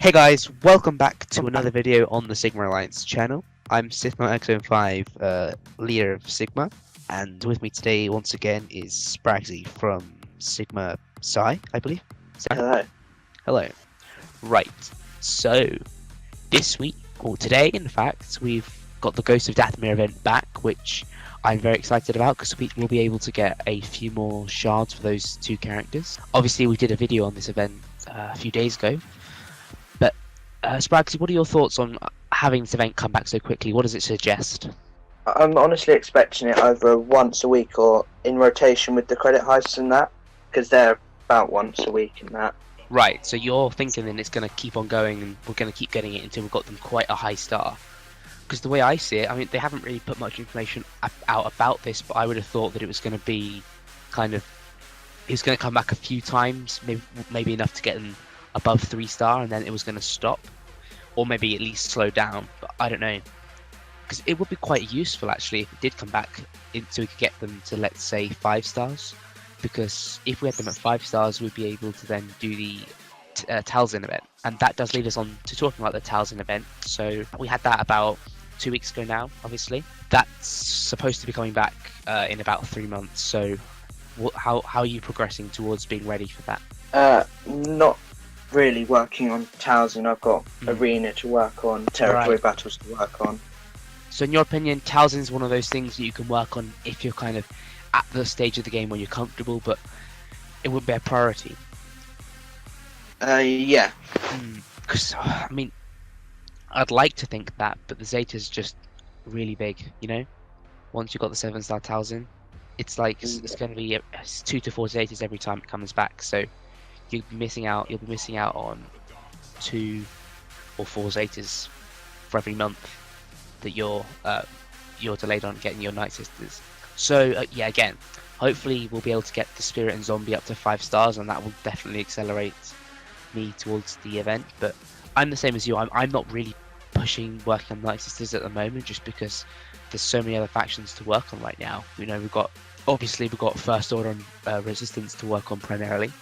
Hey guys, welcome back to another video on the Sigma Alliance channel. I'm SigmaX05, leader of Sigma, and with me today once again is Spragsy from Sigma Psi, I believe. Hello. Hello. Right, so this week, or today in fact, we've got the Ghost of Dathomir event back, which I'm very excited about because we'll be able to get a few more shards for those two characters. Obviously we did a video on this event a few days ago. Spragsy, what are your thoughts on having this event come back so quickly? What does it suggest? I'm honestly expecting it either once a week or in rotation with the credit heists and that, because they're about once a week and that. Right, so you're thinking then it's going to keep on going and we're going to keep getting it until we've got them quite a high star. Because the way I see it, I mean, they haven't really put much information out about this, but I would have thought that it was going to be kind of... It was going to come back a few times, maybe enough to get them above 3-star, and then it was going to stop, or maybe at least slow down, but I don't know, because it would be quite useful actually if it did come back so we could get them to, let's say, 5 stars, because if we had them at 5 stars we'd be able to then do the Talzin event, and that does lead us on to talking about the Talzin event. So we had that about 2 weeks ago now. Obviously that's supposed to be coming back in about 3 months, so how are you progressing towards being ready for that? Not really working on Talzin. I've got Arena to work on, territory battles to work on. So in your opinion, Talzin is one of those things that you can work on if you're kind of at the stage of the game where you're comfortable, but it wouldn't be a priority? Yeah. Because, I mean, I'd like to think that, but the Zeta's just really big, you know? Once you've got the 7-star Talzin, it's like, it's going to be 2 to 4 Zetas every time it comes back, so you'll be missing out on 2 or 4 Zetas for every month that you're delayed on getting your Nightsisters. So yeah, again, hopefully we'll be able to get the Spirit and Zombie up to 5 stars, and that will definitely accelerate me towards the event. But I'm the same as you. I'm not really working on Nightsisters at the moment, just because there's so many other factions to work on right now. You know, we've got First Order and Resistance to work on primarily,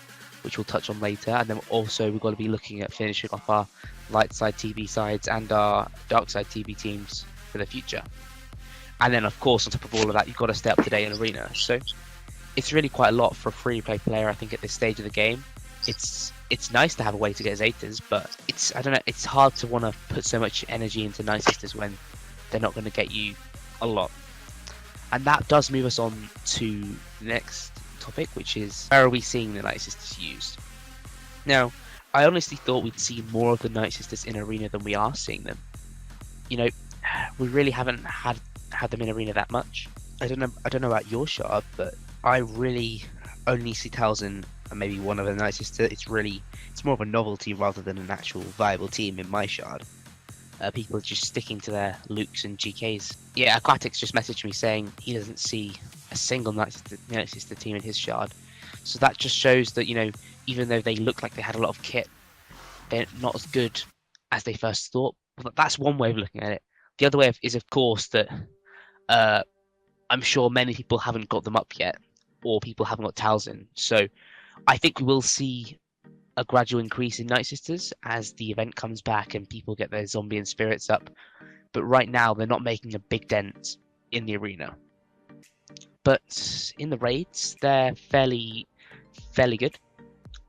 which we'll touch on later, and then also we've got to be looking at finishing off our light side TB sides and our dark side TB teams for the future. And then of course on top of all of that, you've got to stay up to date in Arena. So it's really quite a lot for a free play player, I think, at this stage of the game. It's nice to have a way to get Zetas, but it's hard to want to put so much energy into Nightsisters when they're not going to get you a lot. And that does move us on to the next topic, which is, where are we seeing the Nightsisters used? Now, I honestly thought we'd see more of the Nightsisters in Arena than we are seeing them. You know, we really haven't had them in Arena that much. I don't know about your shard, but I really only see Talzin and maybe one other Nightsister. It's more of a novelty rather than an actual viable team in my shard. People are just sticking to their Lukes and GKs. Yeah, Aquatics just messaged me saying he doesn't see a single Nightsister team in his shard. So that just shows that, you know, even though they look like they had a lot of kit, they're not as good as they first thought. Well, that's one way of looking at it. The other way is, of course, that I'm sure many people haven't got them up yet, or people haven't got Talzin. So I think we will see a gradual increase in Nightsisters as the event comes back and people get their Zombie and Spirits up. But right now, they're not making a big dent in the Arena. But in the raids, they're fairly good.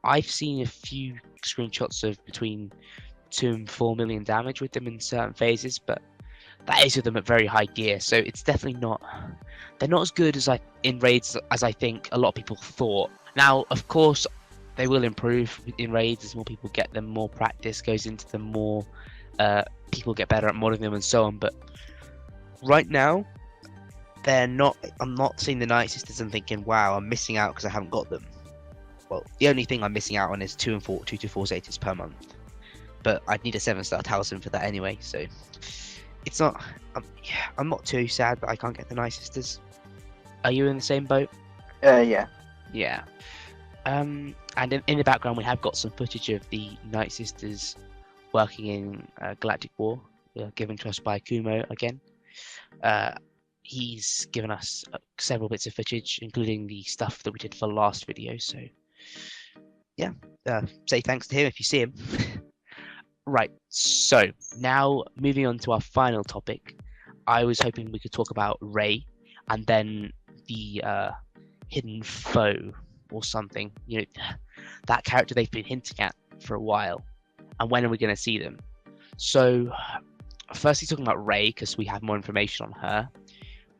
I've seen a few screenshots of between 2 and 4 million damage with them in certain phases, but that is with them at very high gear, so it's definitely not... They're not as good in raids as I think a lot of people thought. Now, of course, they will improve in raids as more people get them, more practice goes into them, more people get better at modding them and so on, but right now, I'm not seeing the Nightsisters and thinking, wow, I'm missing out because I haven't got them. Well, the only thing I'm missing out on is 2 to 4 Zetas per month. But I'd need a 7-star Talzin for that anyway, so it's not... I'm not too sad that I can't get the Nightsisters. Are you in the same boat? Yeah. Yeah. And in the background we have got some footage of the Nightsisters working in Galactic War, given to us by Kumo again. He's given us several bits of footage, including the stuff that we did for the last video, so yeah, say thanks to him if you see him. Right. So now moving on to our final topic, I was hoping we could talk about Ray and then the hidden foe or something. That character they've been hinting at for a while, and when are we going to see them? So, firstly, talking about Ray because we have more information on her.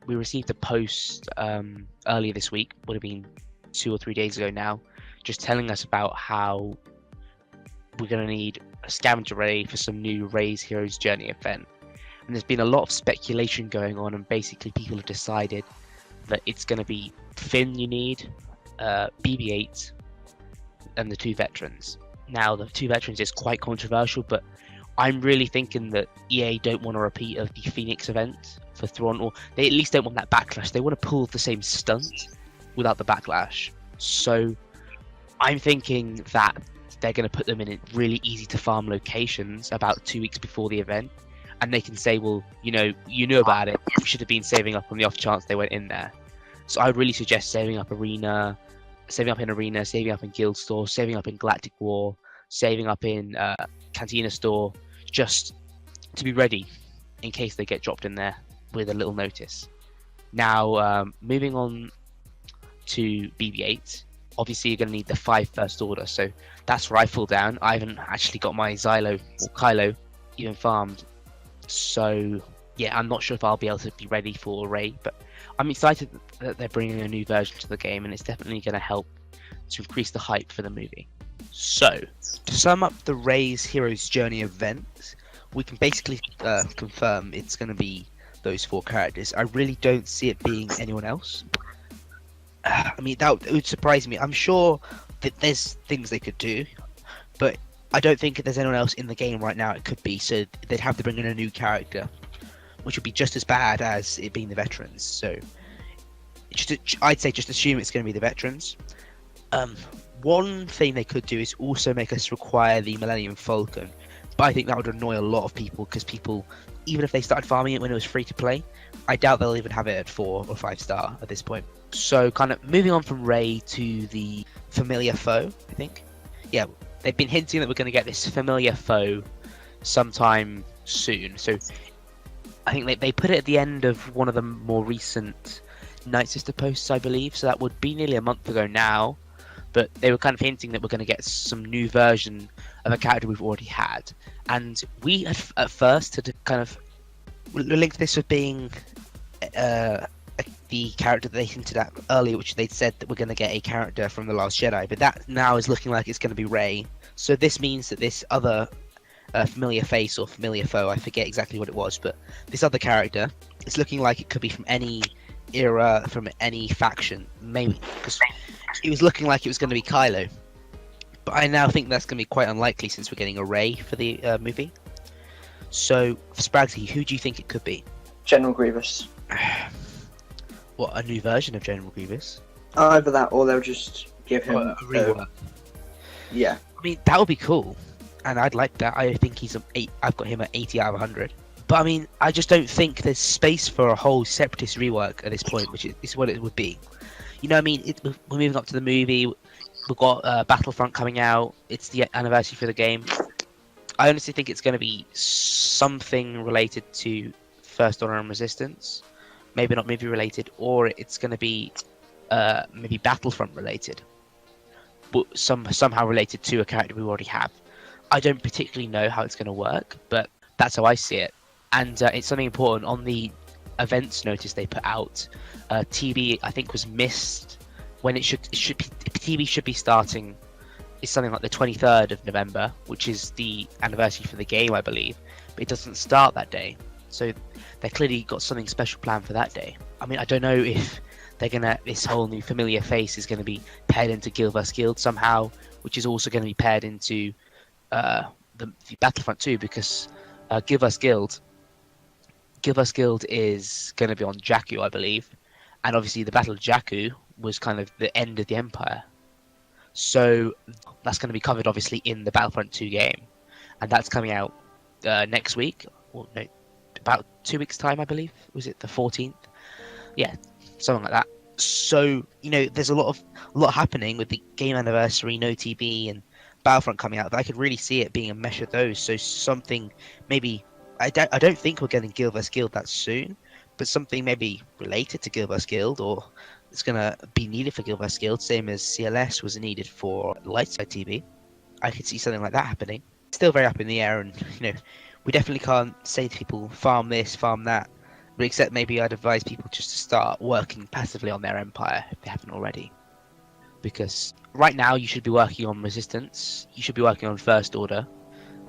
We received a post earlier this week, would have been 2 or 3 days ago now, just telling us about how we're going to need a scavenger Ray for some new Ray's Hero's Journey event. And there's been a lot of speculation going on, and basically people have decided that it's going to be Finn you need, BB-8, and the 2 veterans. Now, the 2 veterans is quite controversial, but I'm really thinking that EA don't want a repeat of the Phoenix event for Thrawn, or they at least don't want that backlash. They want to pull the same stunt without the backlash. So I'm thinking that they're going to put them in really easy to farm locations about 2 weeks before the event, and they can say, well, you knew about it, you should have been saving up on the off chance they went in there. So I would really suggest saving up in Arena, saving up in Guild Store, saving up in Galactic War, saving up in Cantina Store, just to be ready in case they get dropped in there with a little notice. Now, moving on to BB-8, obviously you're going to need the 5 First Order, so that's where I fall down. I haven't actually got my Xylo or Kylo even farmed, so yeah, I'm not sure if I'll be able to be ready for Ray, but I'm excited that they're bringing a new version to the game, and it's definitely going to help to increase the hype for the movie. So, to sum up the Ray's Hero's Journey event, we can basically confirm it's going to be those 4 characters. I really don't see it being anyone else. I mean, that would surprise me. I'm sure that there's things they could do, but I don't think there's anyone else in the game right now it could be, so they'd have to bring in a new character, which would be just as bad as it being the veterans. So, I'd say just assume it's going to be the veterans. One thing they could do is also make us require the Millennium Falcon, but I think that would annoy a lot of people, because people, even if they started farming it when it was free to play, I doubt they'll even have it at 4 or 5 star at this point. So kind of moving on from Ray to the familiar foe, I think. Yeah, they've been hinting that we're going to get this familiar foe sometime soon. So I think they put it at the end of one of the more recent Nightsister posts, I believe. So that would be nearly a month ago now. But they were kind of hinting that we're going to get some new version of a character we've already had. And we at first had kind of linked this with being the character that they hinted at earlier, which they'd said that we're going to get a character from The Last Jedi. But that now is looking like it's going to be Rey. So this means that this other familiar face or familiar foe, I forget exactly what it was, but this other character, it's looking like it could be from any era, from any faction, maybe, because it was looking like it was going to be Kylo, but I now think that's going to be quite unlikely since we're getting a Rey for the movie. So, for Spragsy, who do you think it could be? General Grievous. What, a new version of General Grievous? Either that, or they'll just give him a rework. Yeah. I mean, that would be cool, and I'd like that. I think he's I've got him at 80 out of 100. But I mean, I just don't think there's space for a whole Separatist rework at this point, which is what it would be. You know what I mean? We're moving up to the movie. We've got Battlefront coming out. It's the anniversary for the game. I honestly think it's going to be something related to First Order and Resistance. Maybe not movie related, or it's going to be maybe Battlefront related, but somehow related to a character we already have. I don't particularly know how it's going to work, but that's how I see it. And it's something important on the events notice they put out. TV, I think, was missed when TV should be starting. It's something like the 23rd of November, which is the anniversary for the game, I believe. But it doesn't start that day, so they clearly got something special planned for that day. I mean, I don't know if this whole new familiar face is gonna be paired into Guild vs Guild somehow, which is also going to be paired into the Battlefront 2, because Guild vs Guild is going to be on Jakku, I believe, and obviously the Battle of Jakku was kind of the end of the Empire, so that's going to be covered obviously in the Battlefront 2 game, and that's coming out next week, or no, about 2 weeks time, I believe. Was it the 14th? Yeah, something like that. So, you know, there's a lot happening with the game anniversary, no TV, and Battlefront coming out, but I could really see it being a mesh of those. So something maybe I don't think we're getting Guild vs Guild that soon, but something maybe related to Guild vs Guild, or it's gonna be needed for Guild vs Guild, same as CLS was needed for Lightside TV. I could see something like that happening. Still very up in the air, and we definitely can't say to people farm this, farm that. But except maybe I'd advise people just to start working passively on their empire if they haven't already. Because right now you should be working on Resistance, you should be working on First Order,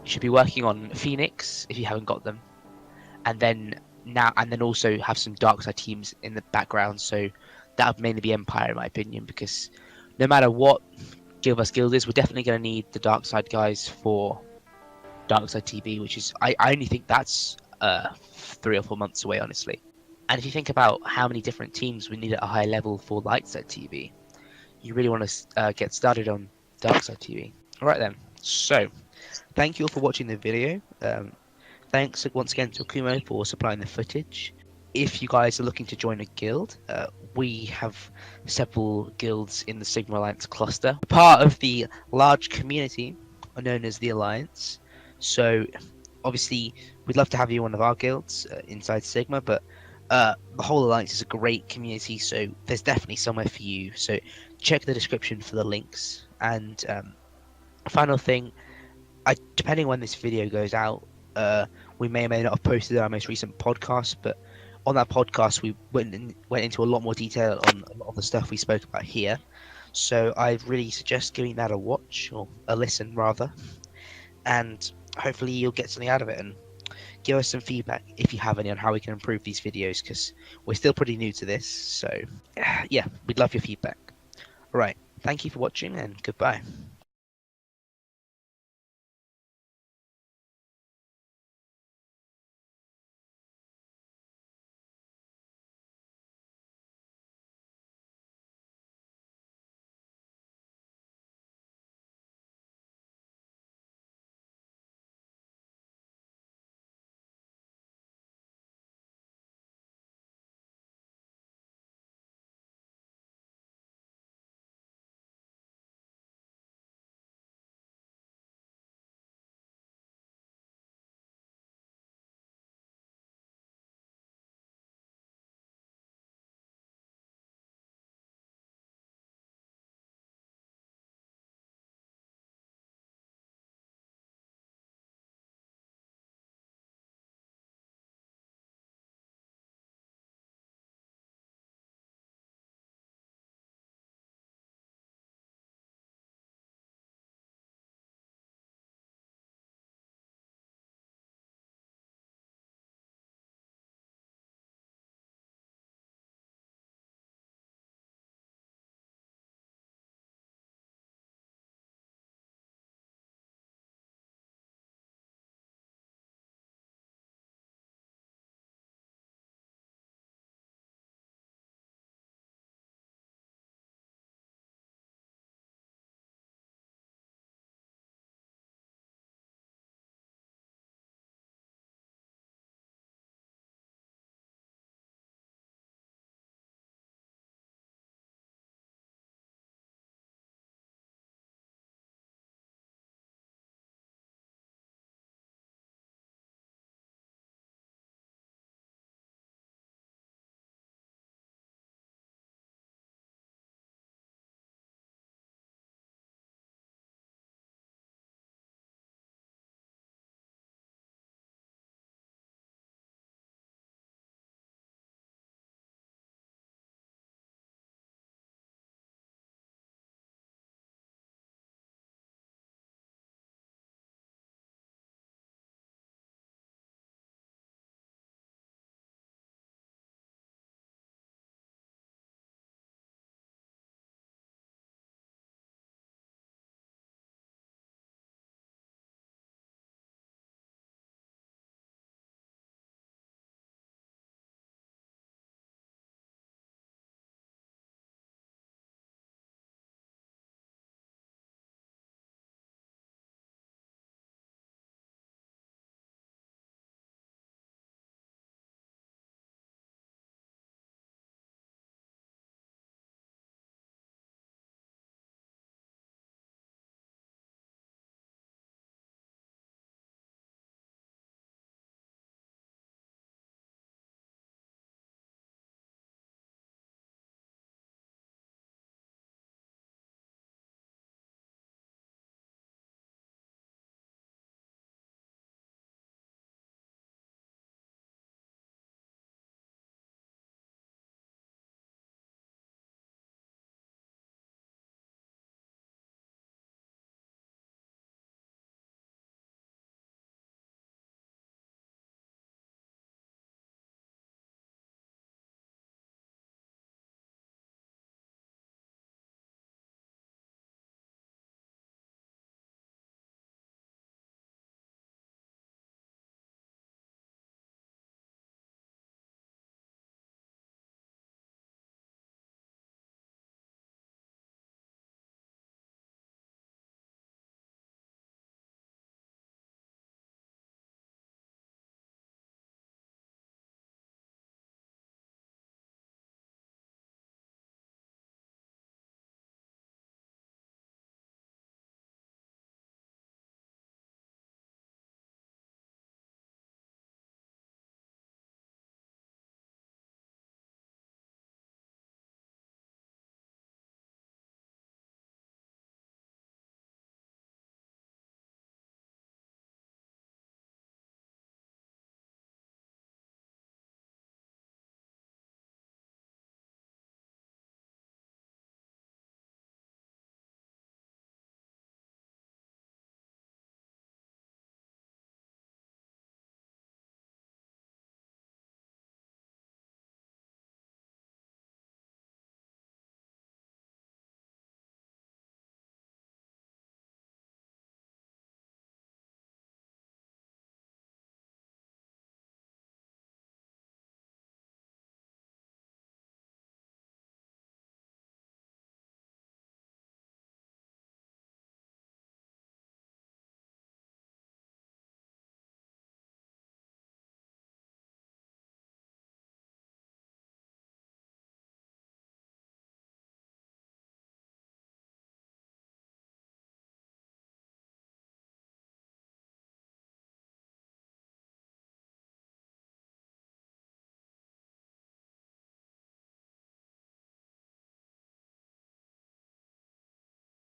you should be working on Phoenix if you haven't got them, and then also have some dark side teams in the background. So that would mainly be Empire in my opinion, because no matter what Guild vs Guild is, we're definitely going to need the dark side guys for dark side TV, which is I only think that's 3 or 4 months away, honestly. And if you think about how many different teams we need at a high level for Lightside TV, you really want to get started on Darkside TV. Alright then, so thank you all for watching the video. Thanks once again to Akumo for supplying the footage. If you guys are looking to join a guild, we have several guilds in the Sigma Alliance cluster, part of the large community known as the Alliance. So obviously we'd love to have you in one of our guilds inside Sigma, but the whole Alliance is a great community, so there's definitely somewhere for you. So check the description for the links. And final thing, depending when this video goes out, we may or may not have posted our most recent podcast, but on that podcast we went into a lot more detail on a lot of the stuff we spoke about here. So I really suggest giving that a watch, or a listen rather, and hopefully you'll get something out of it, and give us some feedback if you have any on how we can improve these videos, because we're still pretty new to this. So yeah, we'd love your feedback. Alright, thank you for watching, and goodbye.